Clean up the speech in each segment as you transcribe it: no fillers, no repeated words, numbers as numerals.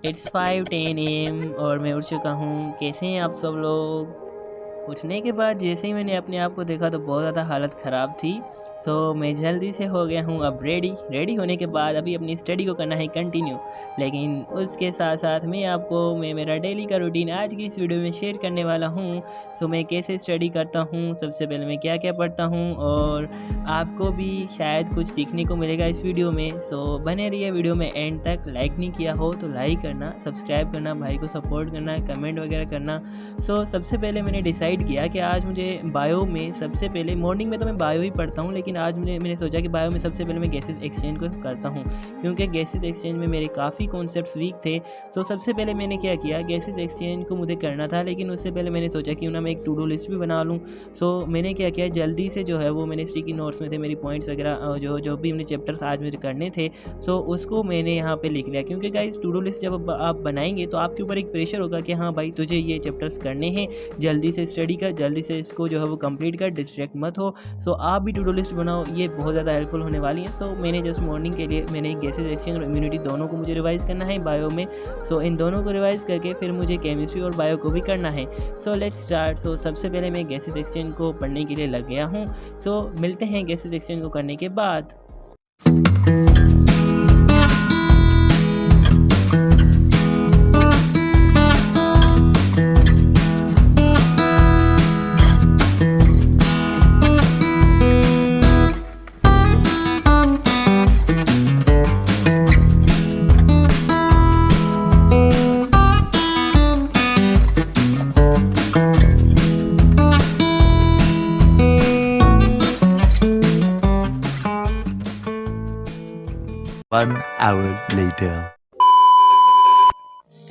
It's 5:10 AM और मैं उठ चुका हूँ। कैसे हैं आप सब लोग? उठने के बाद जैसे ही मैंने अपने आप को देखा तो बहुत ज़्यादा हालत ख़राब थी। मैं जल्दी से हो गया हूँ अब रेडी होने के बाद अभी अपनी स्टडी को करना है कंटिन्यू। लेकिन उसके साथ साथ मैं मेरा डेली का रूटीन आज की इस वीडियो में शेयर करने वाला हूँ। मैं कैसे स्टडी करता हूँ, सबसे पहले मैं क्या क्या पढ़ता हूँ, और आपको भी शायद कुछ सीखने को मिलेगा इस वीडियो में। बने रहिए वीडियो में एंड तक। लाइक नहीं किया हो तो लाइक करना, सब्सक्राइब करना, भाई को सपोर्ट करना, कमेंट वगैरह करना। सबसे पहले मैंने डिसाइड किया कि आज मुझे बायो में सबसे पहले, मॉर्निंग में तो मैं बायो ही पढ़ता हूँ, लेकिन आज मैंने सोचा कि बायो में सबसे पहले मैं गैसेस एक्सचेंज को करता हूँ, क्योंकि गैसेस एक्सचेंज में मेरे काफ़ी कॉन्सेप्ट्स वीक थे। सबसे पहले मैंने क्या किया, गैसेस एक्सचेंज को मुझे करना था, लेकिन उससे पहले मैंने सोचा कि मैं एक टू डू लिस्ट भी बना लूँ। मैंने क्या किया, जल्दी से जो है वो मैंने स्टिकी नोट्स में थे मेरी पॉइंट्स वगैरह, जो भी मैंने चैप्टर्स आज मुझे करने थे, उसको मैंने यहाँ पे लिख लिया। क्योंकि गाइस टू डू लिस्ट जब आप बनाएंगे तो आपके ऊपर एक प्रेशर होगा कि हाँ भाई तुझे ये चैप्टर्स करने हैं, जल्दी से स्टडी कर, जल्दी से इसको जो है वो कंप्लीट कर, डिस्ट्रैक्ट मत हो। आप भी टू डू लिस्ट बनाओ, ये बहुत ज़्यादा हेल्पफुल होने वाली है। मैंने जस्ट मॉर्निंग के लिए मैंने गैसेस एक्सचेंज और इम्यूनिटी दोनों को मुझे रिवाइज़ करना है बायो में। इन दोनों को रिवाइज़ करके फिर मुझे केमिस्ट्री और बायो को भी करना है। Let's start. सबसे पहले मैं गैसेस एक्सचेंज को पढ़ने के लिए लग गया हूँ। मिलते हैं गैसेस एक्सचेंज को करने के बाद। One hour later.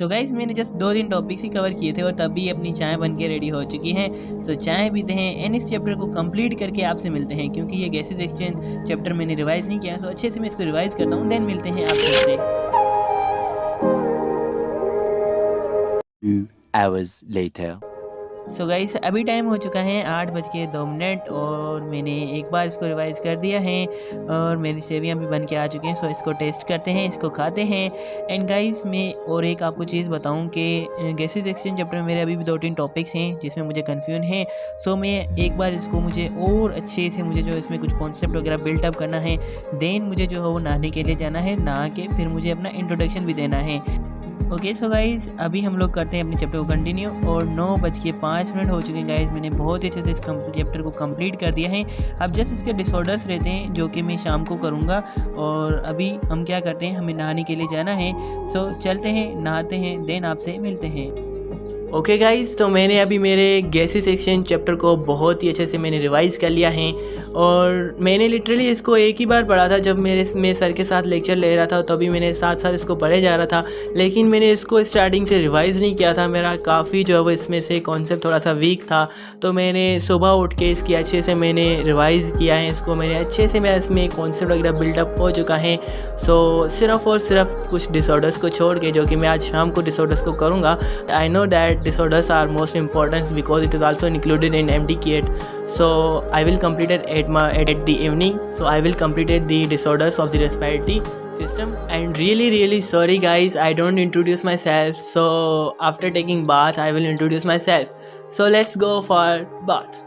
गाइस मैंने जस्ट 2 टॉपिक्स ही कवर किए थे और तभी अपनी चाय बन के रेडी हो चुकी है। चाय पीते हैं एंड इस चैप्टर को कंप्लीट करके आपसे मिलते हैं, क्योंकि ये गैसेस एक्सचेंज चैप्टर मैंने रिवाइज नहीं किया। अच्छे से मैं इसको रिवाइज करता हूँ, देन मिलते हैं आप सबसे। 2 hours later. गाइस अभी टाइम हो चुका है 8:02 और मैंने एक बार इसको रिवाइज़ कर दिया है और मेरी सेवियाँ भी बन के आ चुकी हैं। इसको टेस्ट करते हैं, इसको खाते हैं। एंड गाइस मैं और एक आपको चीज़ बताऊं कि गैसेस एक्सचेंज चैप्टर में मेरे अभी भी 2-3 टॉपिक्स हैं जिसमें मुझे कन्फ्यूजन है। मैं एक बार इसको मुझे और अच्छे से मुझे जो इसमें कुछ कॉन्सेप्ट वगैरह बिल्टअप करना है, देन मुझे जो है वो नहाने के लिए जाना है, नहा के फिर मुझे अपना इंट्रोडक्शन भी देना है। ओके गाइज़ अभी हम लोग करते हैं अपने चैप्टर को कंटिन्यू और 9:05 हो चुके हैं। गाइज़ मैंने बहुत ही अच्छे से इस चैप्टर को कंप्लीट कर दिया है। अब जस्ट इसके डिसऑर्डर्स रहते हैं जो कि मैं शाम को करूँगा। और अभी हम क्या करते हैं, हमें नहाने के लिए जाना है। चलते हैं, नहाते हैं, देन आपसे मिलते हैं। ओके गाइज़ मैंने अभी मेरे गैसेस एक्सचेंज चैप्टर को बहुत ही अच्छे से मैंने रिवाइज़ कर लिया है और मैंने लिटरली इसको एक ही बार पढ़ा था। जब मैं सर के साथ लेक्चर ले रहा था तभी मैंने साथ साथ इसको पढ़े जा रहा था, लेकिन मैंने इसको स्टार्टिंग से रिवाइज़ नहीं किया था। मेरा काफ़ी जो है वो इसमें से कॉन्सेप्ट थोड़ा सा वीक था, तो मैंने सुबह उठ के इसकी अच्छे से मैंने रिवाइज़ किया है। इसको मैंने अच्छे से, मेरा इसमें कॉन्सेप्ट वगैरह बिल्डअप हो चुका है। सिर्फ और सिर्फ कुछ डिसऑर्डर्स को छोड़ के, जो कि मैं आज शाम को डिसऑर्डर्स को करूँगा। I know that disorders are most important because it is also included in MDKT. I will complete it at the evening. I will complete the disorders of the respiratory system. And really sorry guys, I don't introduce myself. After taking bath I will introduce myself. Let's go for bath.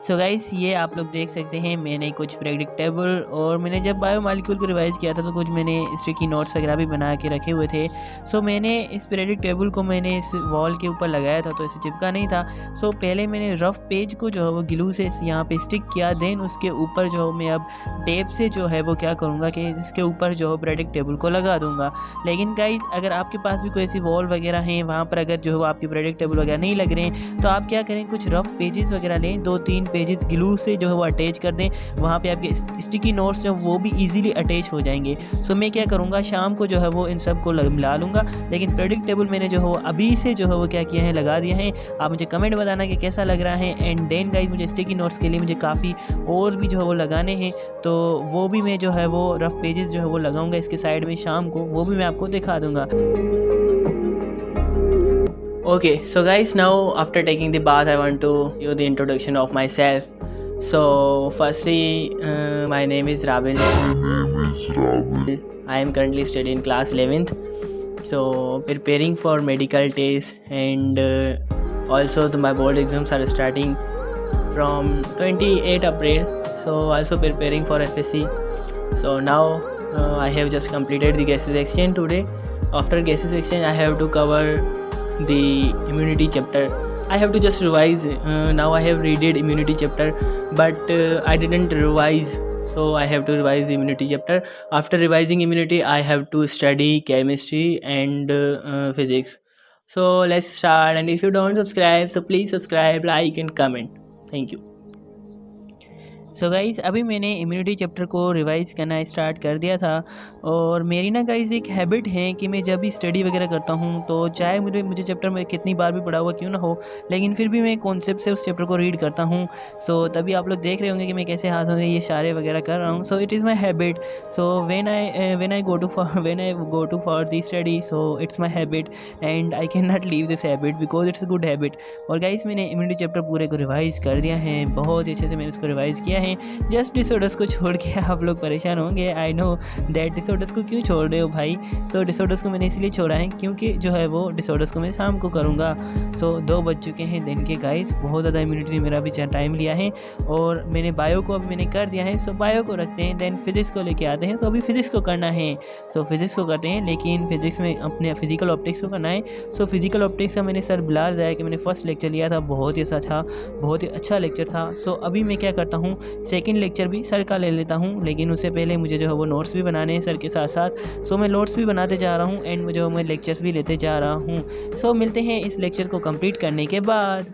Guys ये आप लोग देख सकते हैं, मैंने कुछ predictable और मैंने जब बायोमॉलिक्यूल को रिवाइज़ किया था तो कुछ मैंने स्टिकी नोट्स वगैरह भी बना के रखे हुए थे। मैंने इस प्रेडिक्टेबल को मैंने इस वॉल के ऊपर लगाया था, तो इसे चिपका नहीं था। पहले मैंने रफ पेज को जो है वो ग्लू से यहाँ पे स्टिक किया, देन उसके ऊपर जो मैं अब टेप से जो है वो क्या करूँगा कि इसके ऊपर जो है प्रेडिक्टेबल को लगा दूँगा। लेकिन गाइस अगर आपके पास भी कोई ऐसी वॉल वगैरह हैं, वहाँ पर अगर जो है आपके प्रेडिक्टेबल वगैरह नहीं लग रहे हैं, तो आप क्या करें, कुछ रफ पेजेस वगैरह लें, 2-3 पेजेस ग्लू से जो है वो अटैच कर दें। वहाँ पे आपके स्टिकी नोट्स जो वो भी इजीली अटैच हो जाएंगे। मैं क्या करूँगा, शाम को जो है वो इन सब को मिला लूँगा। लेकिन प्रेडिक्टेबल मैंने जो है वो अभी से जो है वो क्या किया है, लगा दिया है। आप मुझे कमेंट बताना कि कैसा लग रहा है। एंड देन गाइस मुझे स्टिकी नोट्स के लिए मुझे काफ़ी और भी जो है वो लगाने हैं, तो वो भी मैं जो है वो रफ पेजेस जो है वो लगाऊंगा इसके साइड में शाम को, वो भी मैं आपको दिखा दूँगा। Okay, so guys, now after taking the bath, I want to give the introduction of myself. Firstly, my name is Rabil. I am currently studying class 11th. So preparing for medical test and also my board exams are starting from 28 April. So also preparing for FSC. So now I have just completed the gases exchange today. After gases exchange I have to cover the immunity chapter. I have to just revise. Now I have read immunity chapter, but I didn't revise, so I have to revise the immunity chapter. After revising immunity, I have to study chemistry and physics. So let's start. And if you don't subscribe, so please subscribe, like and comment. Thank you. So guys अभी मैंने immunity chapter को revise करना start कर दिया था। और मेरी ना गाइज़ एक हैबिट है कि मैं जब भी स्टडी वगैरह करता हूँ तो चाहे मुझे चैप्टर में कितनी बार भी पढ़ा हुआ क्यों ना हो, लेकिन फिर भी मैं कॉन्सेप्ट से उस चैप्टर को रीड करता हूँ। सो तभी आप लोग देख रहे होंगे कि मैं कैसे हाथों से ये इशारे वगैरह कर रहा हूँ। So it is my habit. So when I go to for the study, so it's my habit and I can not leave this habit because it's a good habit. और गाइज़ मैंने इम्यूनिटी चैप्टर पूरे को revise कर दिया है, बहुत अच्छे से मैंने उसको रिवाइज़ किया है। जस्ट डिसऑर्डर्स को छोड़ के आप लोग परेशान होंगे। आई नो दैट डिसऑर्डर्स को क्यों छोड़ रहे हो भाई। सो डिसऑर्डर्स को मैंने इसलिए छोड़ा है क्योंकि जो है वो डिसऑर्डर्स को मैं शाम को करूँगा। सो 2 बज चुके हैं दिन के गाइस, बहुत ज़्यादा इम्यूनिटी ने मेरा भी टाइम लिया है और मैंने बायो को अभी मैंने कर दिया है। सो बायो को रखते हैं, देन फिजिक्स को लेके आते हैं। तो अभी फिजिक्स को करना है, सो फिजिक्स को करते हैं, लेकिन फिजिक्स में अपने फिजिकल ऑप्टिक्स को करना है। सो फिजिकल ऑप्टिक्स का मैंने सर बिलाल जाया कि मैंने फर्स्ट लेक्चर लिया था, बहुत ही अच्छा लेक्चर था। सो अभी मैं क्या करता हूँ, सेकेंड लेक्चर भी सर का ले लेता हूँ, लेकिन उससे पहले मुझे जो है वो नोट्स भी बनाने हैं सर के साथ साथ। सो मैं नोट्स भी बनाते जा रहा हूँ एंड मुझे मैं लेक्चर्स भी लेते जा रहा हूँ। सो मिलते हैं इस लेक्चर को कंप्लीट करने के बाद।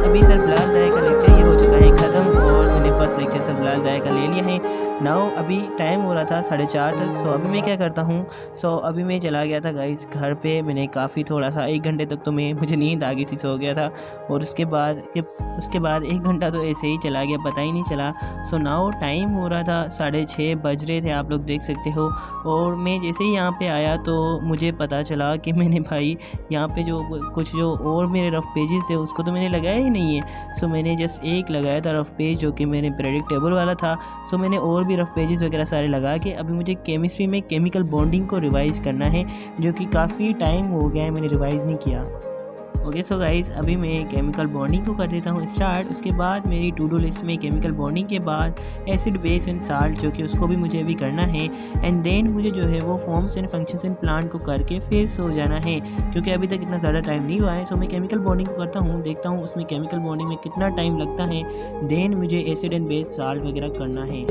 अभी सर बिलाल दाई का लेक्चर ये हो चुका है ख़त्म और मैंने फर्स्ट लेक्चर सर बिलाल दाई का ले लिया है। नाउ अभी टाइम हो रहा था 4:30 तक। सो अभी मैं क्या करता हूँ, सो अभी मैं चला गया था गाइस घर पे। मैंने काफ़ी थोड़ा सा 1 घंटे तक तो मुझे नींद आ गई थी, सो गया था। और उसके बाद 1 घंटा तो ऐसे ही चला गया, पता ही नहीं चला। सो नाउ टाइम हो रहा था 6:30 बज रहे थे, आप लोग देख सकते हो। और मैं जैसे ही यहाँ पे आया तो मुझे पता चला कि मैंने भाई यहाँ पे जो और मेरे रफ पेजेस थे उसको तो मैंने लगाया ही नहीं है। सो मैंने जस्ट एक लगाया था रफ पेज जो कि मैंने प्रेडिक्टेबल वाला था। सो मैंने और भी रफ पेजेस वगैरह सारे लगा के अभी मुझे केमिस्ट्री में केमिकल बॉन्डिंग को रिवाइज़ करना है, जो कि काफ़ी टाइम हो गया है मैंने रिवाइज़ नहीं किया। ओके सो गाइज़ अभी मैं केमिकल बॉन्डिंग को कर देता हूँ स्टार्ट। उसके बाद मेरी टू डू लिस्ट में केमिकल बॉन्डिंग के बाद एसिड बेस एंड साल्ट, जो कि उसको भी मुझे अभी करना है। एंड देन मुझे जो है वो forms and functions and plant को करके फिर सो जाना है, क्योंकि अभी तक इतना ज़्यादा टाइम नहीं हुआ है। सो मैं केमिकल बॉन्डिंग को करता हूँ, देखता हूँ उसमें केमिकल बॉन्डिंग में कितना टाइम लगता है। देन मुझे एसिड एंड बेस साल्ट वगैरह करना है।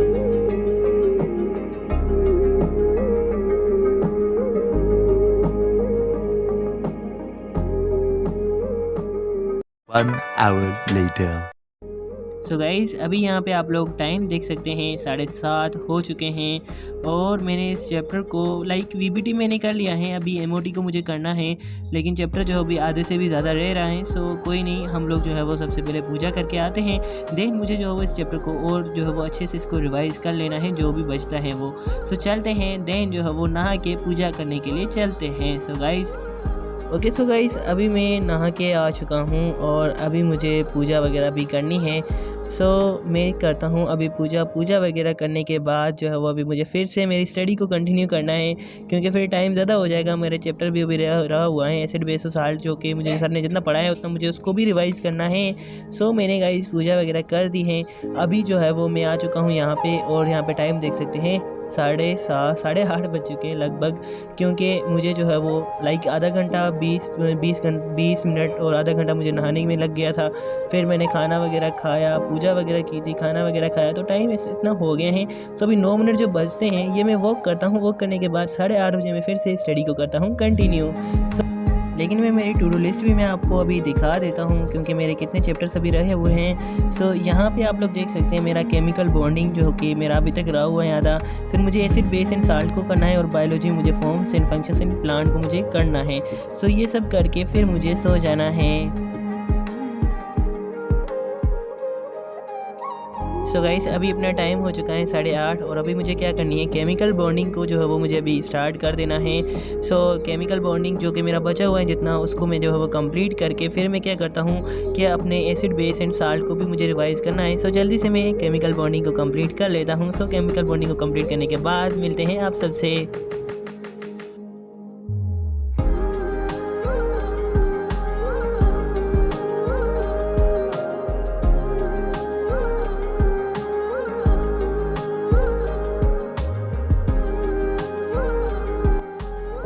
1 hour later. सो गाइज़ अभी यहाँ पे आप लोग टाइम देख सकते हैं, 7:30 हो चुके हैं। और मैंने इस चैप्टर को वीबीटी मैंने कर लिया है, अभी एमओटी को मुझे करना है, लेकिन चैप्टर जो अभी आधे से भी ज़्यादा रह रहा है। सो कोई नहीं, हम लोग जो है वो सबसे पहले पूजा करके आते हैं। देन मुझे जो है वो इस चैप्टर को और जो है वो अच्छे से इसको रिवाइज़ कर लेना है, जो भी बचता है वो। सो चलते हैं, देन जो है वो नहा के पूजा करने के लिए चलते हैं। So guys okay so guys अभी मैं नहा के आ चुका हूँ और अभी मुझे पूजा वगैरह भी करनी है। सो मैं करता हूँ अभी पूजा वगैरह करने के बाद जो है वो अभी मुझे फिर से मेरी स्टडी को कंटिन्यू करना है, क्योंकि फिर टाइम ज़्यादा हो जाएगा। मेरे चैप्टर भी अभी रहा हुआ है एसिड बेस और साल्ट, जो कि मुझे सर ने जितना पढ़ाया है उतना मुझे उसको भी रिवाइज़ करना है। सो मैंने गाइस पूजा वगैरह कर दी है। अभी जो है वो मैं आ चुका हूँ यहाँ पे, और यहाँ पे टाइम देख सकते हैं 7:30 बज चुके हैं लगभग, क्योंकि मुझे जो है वो आधा घंटा 20 मिनट और आधा घंटा मुझे नहाने में लग गया था। फिर मैंने खाना वगैरह खाया, पूजा वगैरह की थी, खाना वगैरह खाया, तो टाइम इतना हो गया है। तो अभी 9 मिनट जो बचते हैं ये मैं वॉक करता हूँ। वॉक करने के बाद 8:30 बजे मैं फिर से स्टडी को करता हूँ कंटिन्यू। लेकिन मैं मेरी टू डू लिस्ट भी मैं आपको अभी दिखा देता हूँ, क्योंकि मेरे कितने चैप्टर्स अभी रहे हुए हैं। सो यहाँ पे आप लोग देख सकते हैं मेरा केमिकल बॉन्डिंग जो कि मेरा अभी तक रहा हुआ है आधा। फिर मुझे एसिड बेस एंड साल्ट को करना है, और बायोलॉजी मुझे forms and functions and plant को मुझे करना है। सो ये सब करके फिर मुझे सो जाना है। सो गाइस अभी अपना टाइम हो चुका है 8:30 और अभी मुझे क्या करनी है, केमिकल बॉन्डिंग को जो है वो मुझे अभी स्टार्ट कर देना है। सो केमिकल बॉन्डिंग जो कि मेरा बचा हुआ है जितना, उसको मैं जो है वो कंप्लीट करके फिर मैं क्या करता हूँ कि अपने एसिड बेस एंड साल्ट को भी मुझे रिवाइज़ करना है। सो जल्दी से मैं केमिकल बॉन्डिंग को कंप्लीट कर लेता हूँ। सो केमिकल बॉन्डिंग को कंप्लीट करने के बाद मिलते हैं आप सबसे।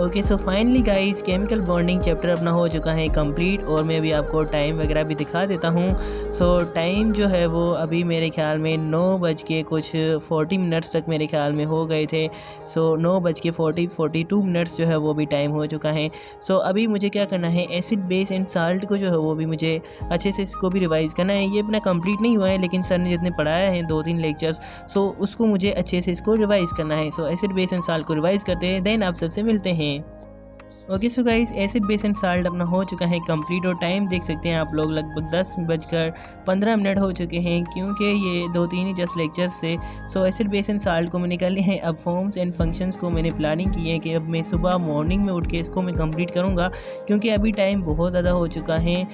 Okay so finally guys chemical bonding chapter अपना हो चुका है कंप्लीट और मैं अभी आपको टाइम वगैरह भी दिखा देता हूँ। सो टाइम जो है वो अभी मेरे ख्याल में 9:40 तक मेरे ख्याल में हो गए थे। सो 9:42 जो है वो भी टाइम हो चुका है। सो अभी मुझे क्या करना है, एसिड बेस एंड साल्ट को जो है वो भी मुझे अच्छे से इसको भी रिवाइज़ करना है। ये अपना कंप्लीट नहीं हुआ है लेकिन सर ने जितने पढ़ाया है 2-3 लेक्चर्स, सो उसको मुझे अच्छे से इसको रिवाइज़ करना है। सो एसिड बेस एंड साल्ट को रिवाइज़ करते हैं, देन आप सबसे मिलते हैं। Okay so guys acid base and salt अपना हो चुका है कंप्लीट और टाइम देख सकते हैं आप लोग, लगभग 10:15 हो चुके हैं क्योंकि ये 2-3 ही जस्ट लेक्चर्स से। सो एसिड बेस एंड साल्ट को मैंने कर लिए हैं। अब फॉर्म्स एंड फंक्शंस को मैंने प्लानिंग की है कि अब मैं सुबह मॉर्निंग में उठ के इसको मैं कंप्लीट करूँगा क्योंकि अभी टाइम बहुत ज़्यादा हो चुका है।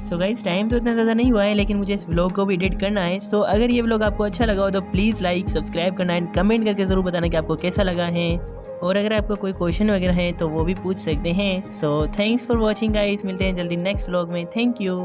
सो गाइस टाइम तो इतना ज़्यादा नहीं हुआ है लेकिन मुझे इस व्लॉग को भी एडिट करना है। सो अगर ये व्लॉग आपको अच्छा लगा हो तो प्लीज़ लाइक सब्सक्राइब करना एंड कमेंट करके ज़रूर बताना कि आपको कैसा लगा है, और अगर आपको कोई क्वेश्चन वगैरह है तो वो भी पूछ सकते हैं। So thanks for watching guys, मिलते हैं जल्दी नेक्स्ट व्लॉग में। Thank you.